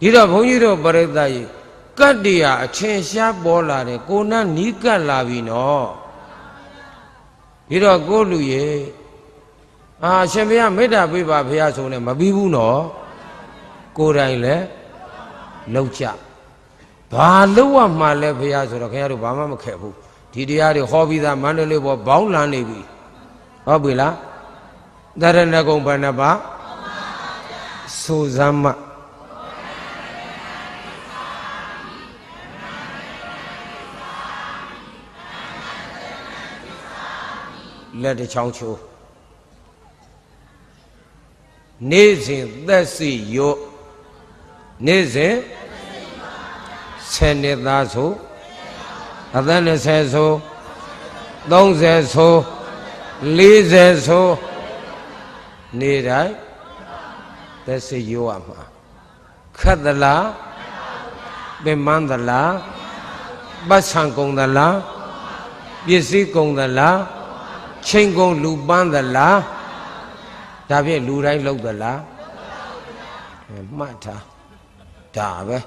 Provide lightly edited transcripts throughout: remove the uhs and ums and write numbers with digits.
ဒီတော့ဘုန်းကြီးတို့ပရိသတ်ကြီးကတ္တိယအထင်ရှားပေါ်လာတယ်ကိုနနီးကပ်လာပြီနော်ဒီတော့ကိုလူရေရှင်ဘုရားမေတ္တာပေးပါဘုရားဆိုနေမပြီးဘူးနော်ကိုယ်တိုင်လည်းလောက်ကြဘာလို့ဝမှလဲဘုရားဆိုတော့ခင်ဗျားတို့ဘာမှမခက်ဘူးဒီတရားတွေဟောပြီးသားမန္တလေးပေါ်ဘောင်းလန်းနေပြီဟုတ်ပြီလားတရဏဂုံဘဏ္ဍပါဆိုစမ်းမလက်တစ်ချောင်းချိုးနေ့စဉ်သက်စီရော့နေ့စဉ်10နှစ်သားဆိုအသက်20ဆို30ဆို40ဆိုနေ့တိုင်းသက်စီရော့ရမှာခတ်သလားပင်မန်းသလားပတ်ဆံကုန်သလားပစ္စည်းကုန်သလားချိန်ကုန်လူပန်းသလားဒါဖြင့်လူတိုင်းလောက်သလားမှတ်ထားဒါပဲ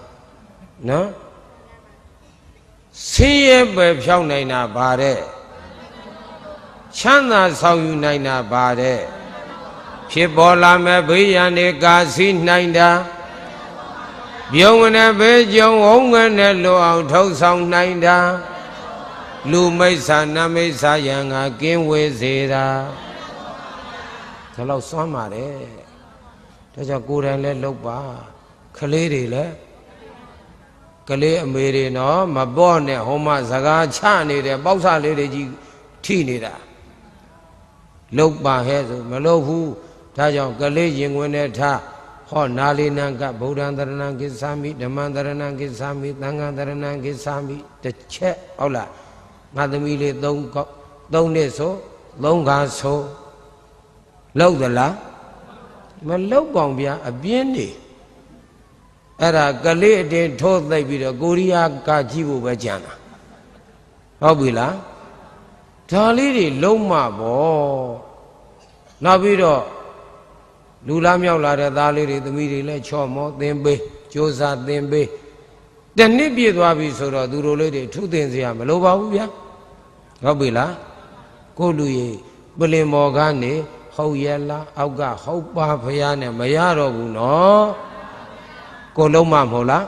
နော်ဆင်းရဲပဲဖြောင်းနိုင်တာဗါတဲ့ချမ်းသာဆောင်ယူနိုင်တာဗါတဲ့ဖြစ်ပေါ်လာမဲ့ဘေးရန်တွေကာစီနိုင်တာပြုံးနဲ့ဘေးကြုံဝုန်းငနဲ့လွအောင်ထုတ်ဆောင်နိုင်တာလူမိစ္ဆာနမိစ္ဆာယံငါကင်းဝေးစေတာဒါတော့စွမ်းပါတယ်ဒါကြောင့်ကိုယ်တိုင်လည်းလုပ်ပါကလေးတွေလည်းကလေးအမေတွေနော်မပေါ့နဲ့ဟိုမှစကားချနေတယ်ပေါက်ဆလေးတွေကြီးထိနေတာလုပ်ပါဟဲ့ဆိုမလုပ်ဘူးဒါကြောင့်ကလေးရင်ဝင်နဲ့ထားဟောနာလီနံကဗုဒ္ဓံတရဏံကိစ္ဆာမိဓမ္မံတရဏံကိစ္ဆာမိသံဃံတရဏံကိစ္ဆာမိတစ်ချက်ဟုတ်လားငါသမီးလေး3နှစ်ဆို3ခါဆိုလောက်သလားမလောက်ပေါင်ဗျာအပြင်းနေအဲ့ဒါကလေးအတင်းထိုးသိပ်ပြီးတော့ကိုရီးယားကကြည့်ဖို့ပဲကြံတာဟုတ်ပြီလားဒါလေးတွေလုံးမပေါ့နောက်ပြီးတော့လူလားမြောက်လာတဲ့သားလေးတွေသမီးတွေလည်းချော့မောသင်ပေးကြိုးစားသင်ပေးတစ်နှစ်ပြည့်သွားပြီဆိုတော့သူတို့လေးတွေထုသင်စရာမလိုပါဘူးဗျာဟုတ်ပြီလားကိုလူကြီးပလင်မော်ကနေဟုတ်ရဲ့လားအောက်ကဟုတ်ပါဖရားနဲ့မရတော့ဘူးနော်ကိုလုံးမမဟုတ်လား